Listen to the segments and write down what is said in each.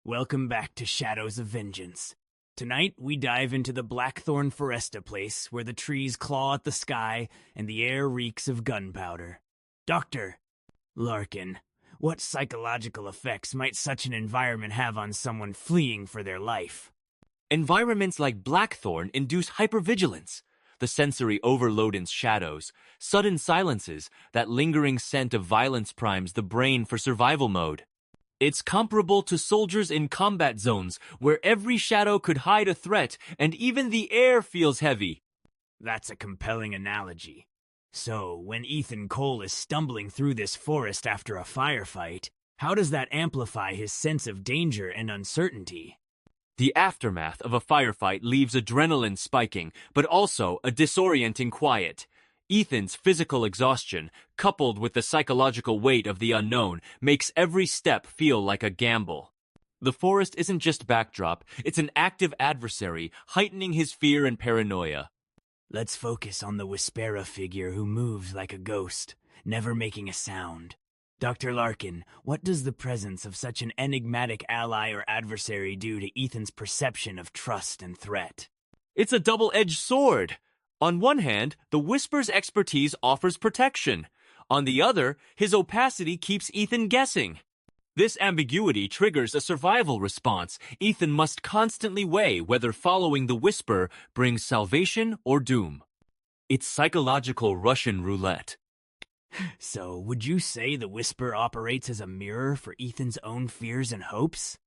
Welcome back to Shadows of Vengeance. Tonight, we dive into the Blackthorn Foresta place where the trees claw at the sky and the air reeks of gunpowder. Dr. Larkin, what psychological effects might such an environment have on someone fleeing for their life? Environments like Blackthorn induce hypervigilance. The sensory overload in shadows, sudden silences, that lingering scent of violence primes the brain for survival mode. It's comparable to soldiers in combat zones, where every shadow could hide a threat, and even the air feels heavy. That's a compelling analogy. So, when Ethan Cole is stumbling through this forest after a firefight, how does that amplify his sense of danger and uncertainty? The aftermath of a firefight leaves adrenaline spiking, but also a disorienting quiet. Ethan's physical exhaustion, coupled with the psychological weight of the unknown, makes every step feel like a gamble. The forest isn't just backdrop, it's an active adversary, heightening his fear and paranoia. Let's focus on the Whisperer figure who moves like a ghost, never making a sound. Dr. Larkin, what does the presence of such an enigmatic ally or adversary do to Ethan's perception of trust and threat? It's a double-edged sword. On one hand, the Whisper's expertise offers protection. On the other, his opacity keeps Ethan guessing. This ambiguity triggers a survival response. Ethan must constantly weigh whether following the Whisper brings salvation or doom. It's psychological Russian roulette. So, would you say the Whisper operates as a mirror for Ethan's own fears and hopes?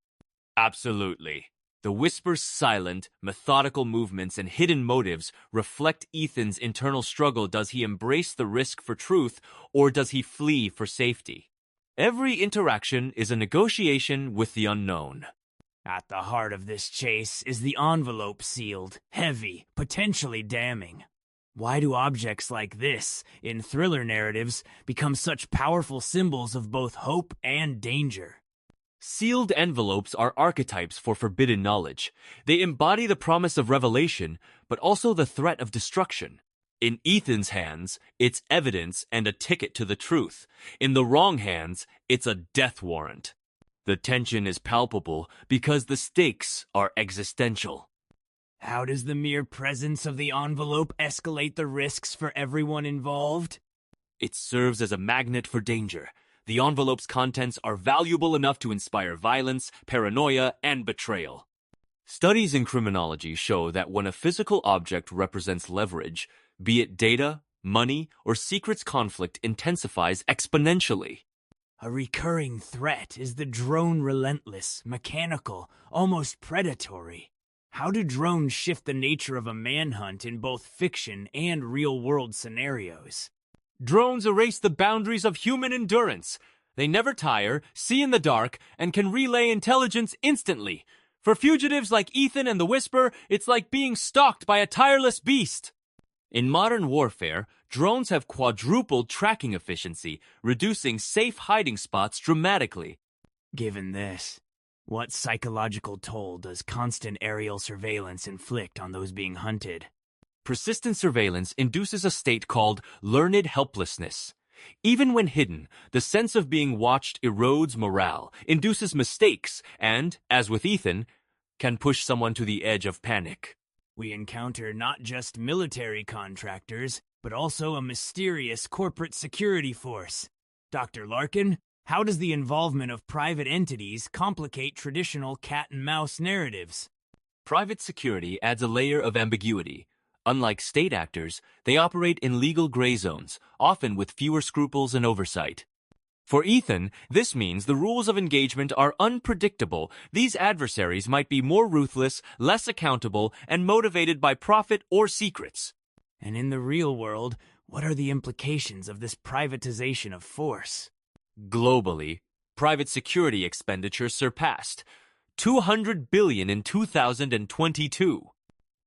Absolutely. The Whisper's silent, methodical movements and hidden motives reflect Ethan's internal struggle. Does he embrace the risk for truth, or does he flee for safety? Every interaction is a negotiation with the unknown. At the heart of this chase is the envelope sealed, heavy, potentially damning. Why do objects like this, in thriller narratives, become such powerful symbols of both hope and danger? Sealed envelopes are archetypes for forbidden knowledge. They embody the promise of revelation, but also the threat of destruction. In Ethan's hands, it's evidence and a ticket to the truth. In the wrong hands, it's a death warrant. The tension is palpable because the stakes are existential. How does the mere presence of the envelope escalate the risks for everyone involved? It serves as a magnet for danger. The envelope's contents are valuable enough to inspire violence, paranoia, and betrayal. Studies in criminology show that when a physical object represents leverage, be it data, money, or secrets, conflict intensifies exponentially. A recurring threat is the drone relentless, mechanical, almost predatory. How do drones shift the nature of a manhunt in both fiction and real-world scenarios? Drones erase the boundaries of human endurance. They never tire, see in the dark, and can relay intelligence instantly. For fugitives like Ethan and the Whisper, it's like being stalked by a tireless beast. In modern warfare, drones have quadrupled tracking efficiency, reducing safe hiding spots dramatically. Given this, what psychological toll does constant aerial surveillance inflict on those being hunted? Persistent surveillance induces a state called learned helplessness. Even when hidden, the sense of being watched erodes morale, induces mistakes, and, as with Ethan, can push someone to the edge of panic. We encounter not just military contractors, but also a mysterious corporate security force. Dr. Larkin, how does the involvement of private entities complicate traditional cat-and-mouse narratives? Private security adds a layer of ambiguity. Unlike state actors, they operate in legal gray zones, often with fewer scruples and oversight. For Ethan, this means the rules of engagement are unpredictable. These adversaries might be more ruthless, less accountable, and motivated by profit or secrets. And in the real world, what are the implications of this privatization of force? Globally, private security expenditures surpassed $200 billion in 2022.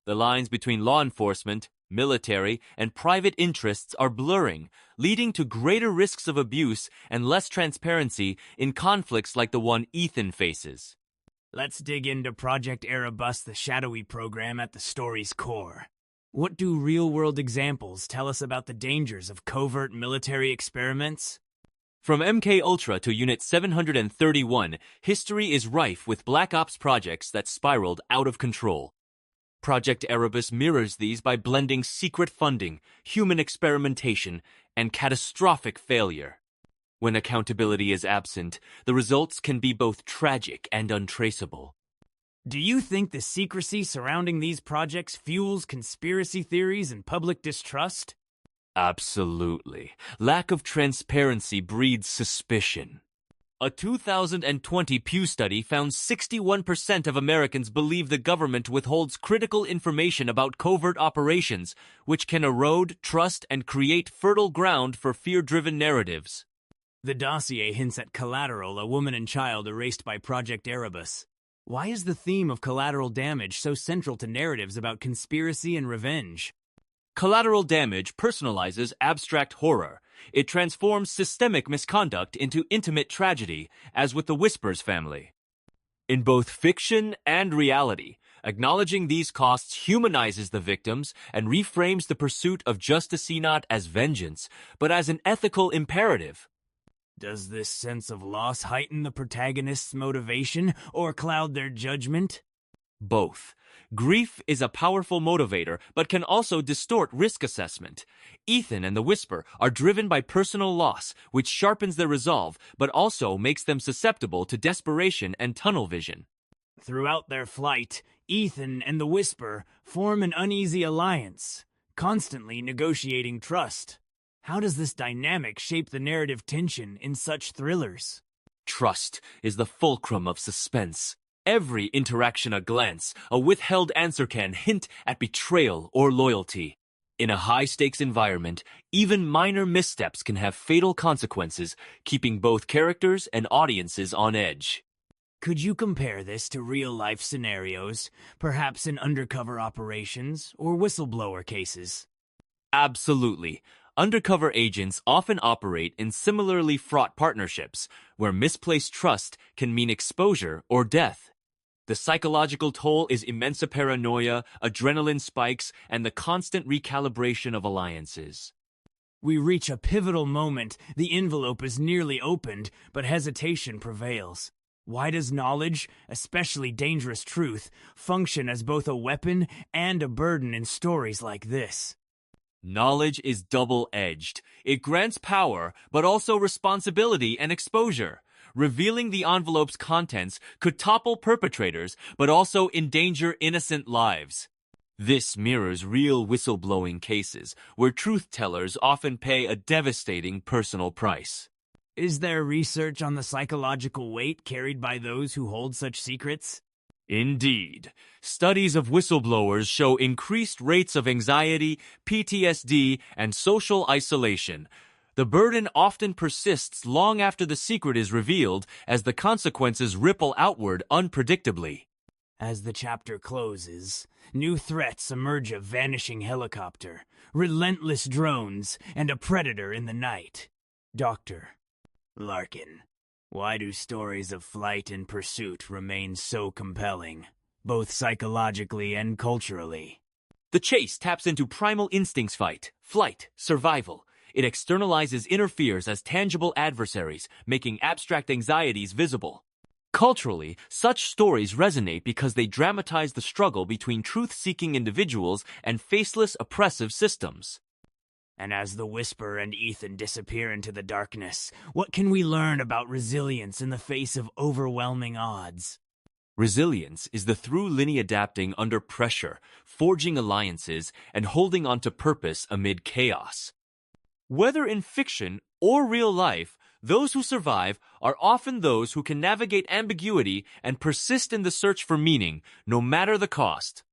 The lines between law enforcement, military, and private interests are blurring, leading to greater risks of abuse and less transparency in conflicts like the one Ethan faces. Let's dig into Project Erebus, the shadowy program at the story's core. What do real-world examples tell us about the dangers of covert military experiments? From MK Ultra to Unit 731, history is rife with Black Ops projects that spiraled out of control. Project Erebus mirrors these by blending secret funding, human experimentation, and catastrophic failure. When accountability is absent, the results can be both tragic and untraceable. Do you think the secrecy surrounding these projects fuels conspiracy theories and public distrust? Absolutely. Lack of transparency breeds suspicion. A 2020 Pew study found 61% of Americans believe the government withholds critical information about covert operations, which can erode trust and create fertile ground for fear-driven narratives. The dossier hints at Collateral, a woman and child erased by Project Erebus. Why is the theme of collateral damage so central to narratives about conspiracy and revenge? Collateral damage personalizes abstract horror. It transforms systemic misconduct into intimate tragedy, as with the Whispers family. In both fiction and reality, acknowledging these costs humanizes the victims and reframes the pursuit of justice not as vengeance, but as an ethical imperative. Does this sense of loss heighten the protagonist's motivation or cloud their judgment? Both. Grief is a powerful motivator, but can also distort risk assessment. Ethan and the Whisper are driven by personal loss, which sharpens their resolve, but also makes them susceptible to desperation and tunnel vision. Throughout their flight, Ethan and the Whisper form an uneasy alliance, constantly negotiating trust. How does this dynamic shape the narrative tension in such thrillers? Trust is the fulcrum of suspense. Every interaction, a glance, a withheld answer can hint at betrayal or loyalty. In a high-stakes environment, even minor missteps can have fatal consequences, keeping both characters and audiences on edge. Could you compare this to real-life scenarios, perhaps in undercover operations or whistleblower cases? Absolutely. Undercover agents often operate in similarly fraught partnerships, where misplaced trust can mean exposure or death. The psychological toll is immense paranoia, adrenaline spikes, and the constant recalibration of alliances. We reach a pivotal moment. The envelope is nearly opened, but hesitation prevails. Why does knowledge, especially dangerous truth, function as both a weapon and a burden in stories like this? Knowledge is double-edged. It grants power, but also responsibility and exposure. Revealing the envelope's contents could topple perpetrators, but also endanger innocent lives. This mirrors real whistleblowing cases, where truth-tellers often pay a devastating personal price. Is there research on the psychological weight carried by those who hold such secrets? Indeed. Studies of whistleblowers show increased rates of anxiety, PTSD, and social isolation. The burden often persists long after the secret is revealed, as the consequences ripple outward unpredictably. As the chapter closes, new threats emerge: a vanishing helicopter, relentless drones, and a predator in the night. Dr. Larkin, why do stories of flight and pursuit remain so compelling, both psychologically and culturally? The chase taps into primal instincts: flight, survival. It externalizes inner fears as tangible adversaries, making abstract anxieties visible. Culturally, such stories resonate because they dramatize the struggle between truth-seeking individuals and faceless oppressive systems. And as the Whisper and Ethan disappear into the darkness, what can we learn about resilience in the face of overwhelming odds? Resilience is the through line adapting under pressure, forging alliances, and holding on to purpose amid chaos. Whether in fiction or real life, those who survive are often those who can navigate ambiguity and persist in the search for meaning, no matter the cost.